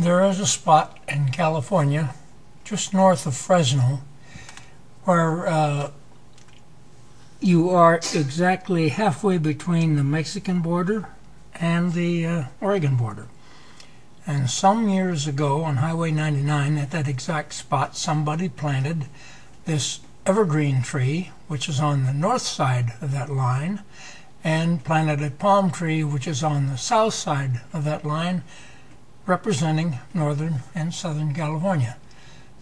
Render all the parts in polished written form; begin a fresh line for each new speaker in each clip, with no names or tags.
There is a spot in California, just north of Fresno, where you are exactly halfway between the Mexican border and the Oregon border. And some years ago on Highway 99, at that exact spot, somebody planted this evergreen tree, which is on the north side of that line, and planted a palm tree, which is on the south side of that line, representing Northern and Southern California.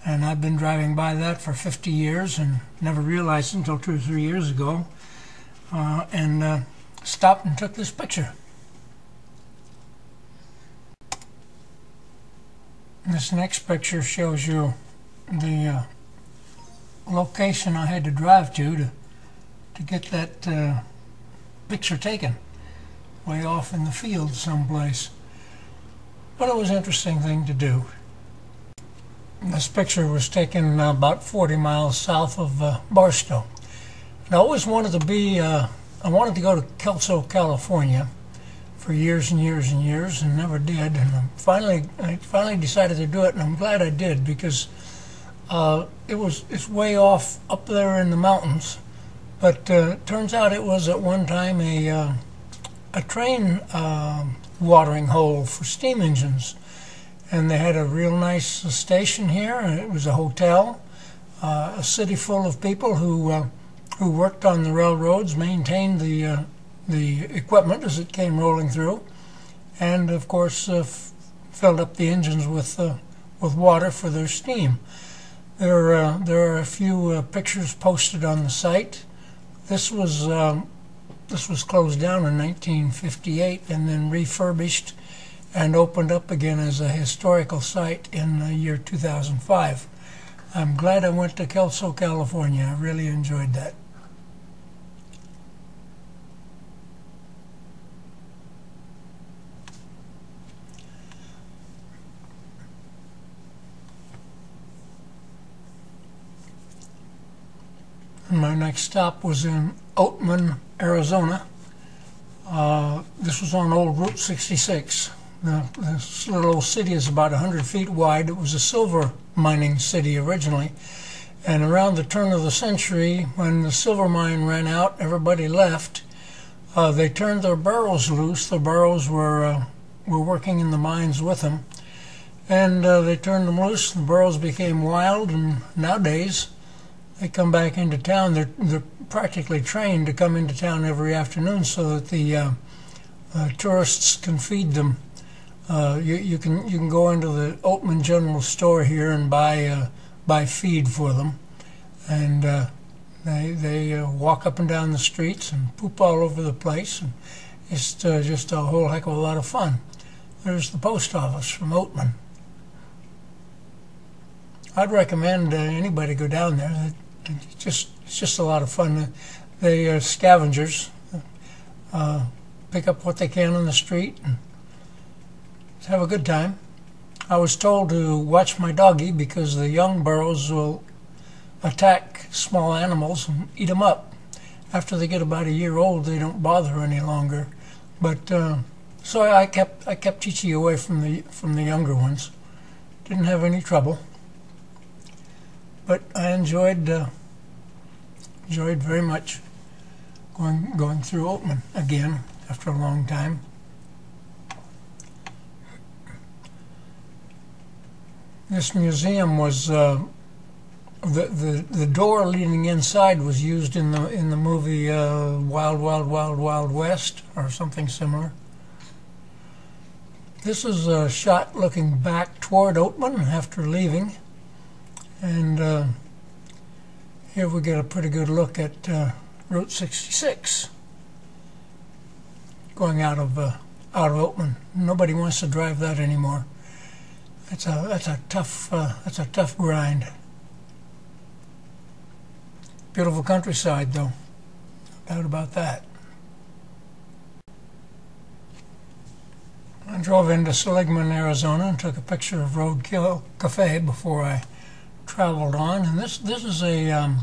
And I've been driving by that for 50 years and never realized until 2 or 3 years ago, and stopped and took this picture. This next picture shows you the location I had to drive to get that picture taken, way off in the field someplace. But it was an interesting thing to do. This picture was taken about 40 miles south of Barstow. And I always wanted to be, I wanted to go to Kelso, California for years and years and years, and never did. And I finally decided to do it, and I'm glad I did, because it's way off up there in the mountains. But turns out it was at one time a train watering hole for steam engines, and they had a real nice station here. It was a hotel, a city full of people who worked on the railroads, maintained the equipment as it came rolling through, and of course filled up the engines with water for their steam. There are a few pictures posted on the site. This was closed down in 1958 and then refurbished and opened up again as a historical site in the year 2005. I'm glad I went to Kelso, California. I really enjoyed that. My next stop was in Oatman, Arizona. This was on old Route 66. This little old city is about 100 feet wide. It was a silver mining city originally. And around the turn of the century, when the silver mine ran out, everybody left. They turned their burros loose. The burros were working in the mines with them. And they turned them loose. The burros became wild, and nowadays they come back into town. They're practically trained to come into town every afternoon so that the tourists can feed them. You can go into the Oatman General Store here and buy feed for them, and they walk up and down the streets and poop all over the place, and it's just a whole heck of a lot of fun. There's the post office from Oatman. I'd recommend anybody go down there. It's just a lot of fun. They are scavengers, pick up what they can on the street and have a good time. I was told to watch my doggy because the young burros will attack small animals and eat them up. After they get about a year old, they don't bother any longer. But so I kept Chi-Chi away from the younger ones. Didn't have any trouble. But I enjoyed very much going through Oatman again after a long time. This museum was the door leading inside was used in the movie Wild Wild Wild Wild West or something similar. This is a shot looking back toward Oatman after leaving. And here we get a pretty good look at Route 66 going out of Oatman. Nobody wants to drive that anymore. That's a tough grind. Beautiful countryside, though, no doubt about that. I drove into Seligman, Arizona, and took a picture of Roadkill Cafe before I traveled on, and this is a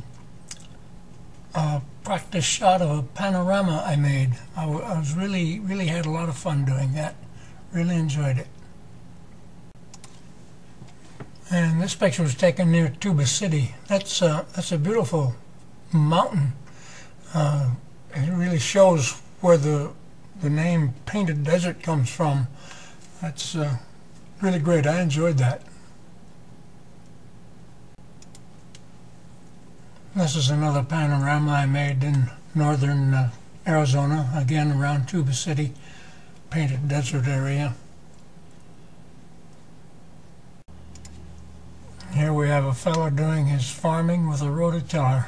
practice shot of a panorama I made. I was really had a lot of fun doing that. Really enjoyed it. And this picture was taken near Tuba City. That's a beautiful mountain. It really shows where the name Painted Desert comes from. That's really great. I enjoyed that. This is another panorama I made in northern Arizona, again around Tuba City, Painted Desert area. Here we have a fellow doing his farming with a rototiller.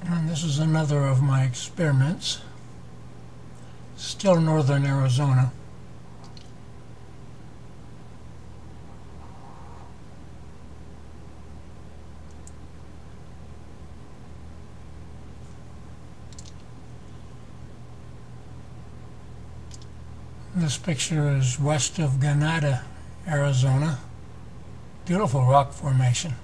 And this is another of my experiments, still northern Arizona. This picture is west of Ganada, Arizona. Beautiful rock formation.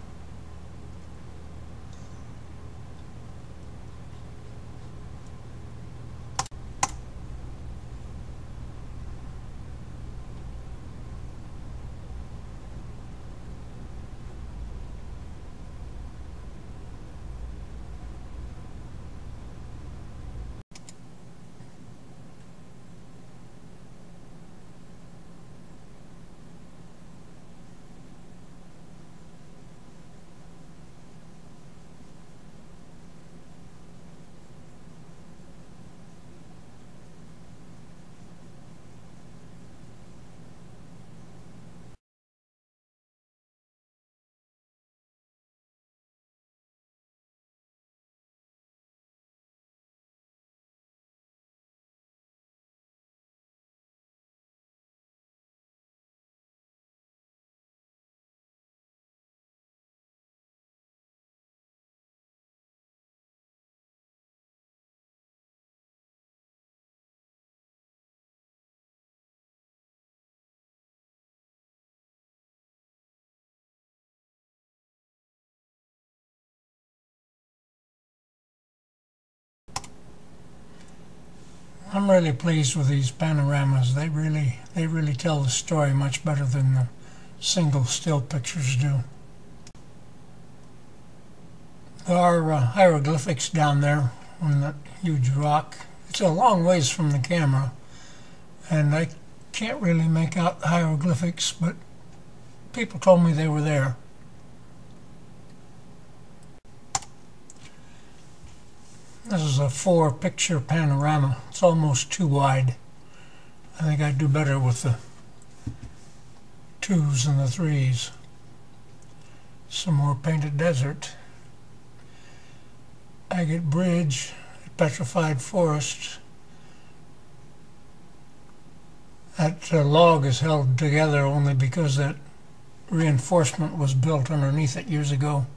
I'm really pleased with these panoramas. They really tell the story much better than the single still pictures do. There are hieroglyphics down there on that huge rock. It's a long ways from the camera, and I can't really make out the hieroglyphics, but people told me they were there. This is a 4-picture panorama. It's almost too wide. I think I'd do better with the 2s and the 3s. Some more Painted Desert. Agate Bridge, Petrified Forest. That log is held together only because that reinforcement was built underneath it years ago.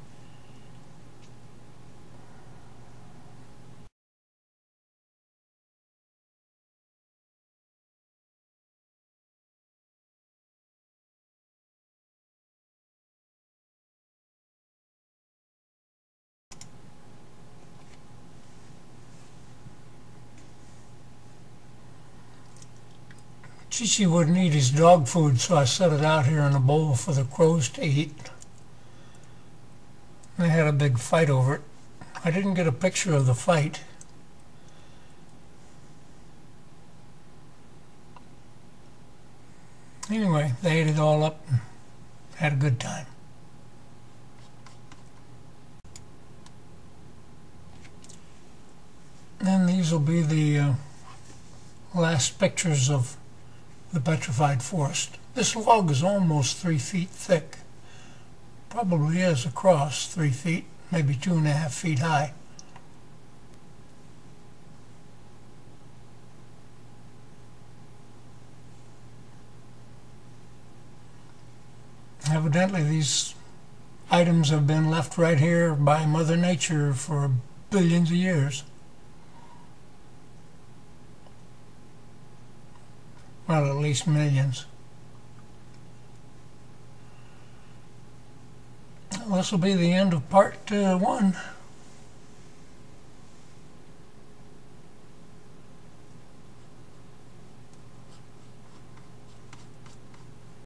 Chichi wouldn't eat his dog food, so I set it out here in a bowl for the crows to eat. They had a big fight over it. I didn't get a picture of the fight. Anyway, they ate it all up and had a good time. And these will be the last pictures of the Petrified Forest. This log is almost 3 feet thick. Probably is across 3 feet, maybe 2.5 feet high. Evidently these items have been left right here by Mother Nature for billions of years. Well, at least millions. This will be the end of part 1.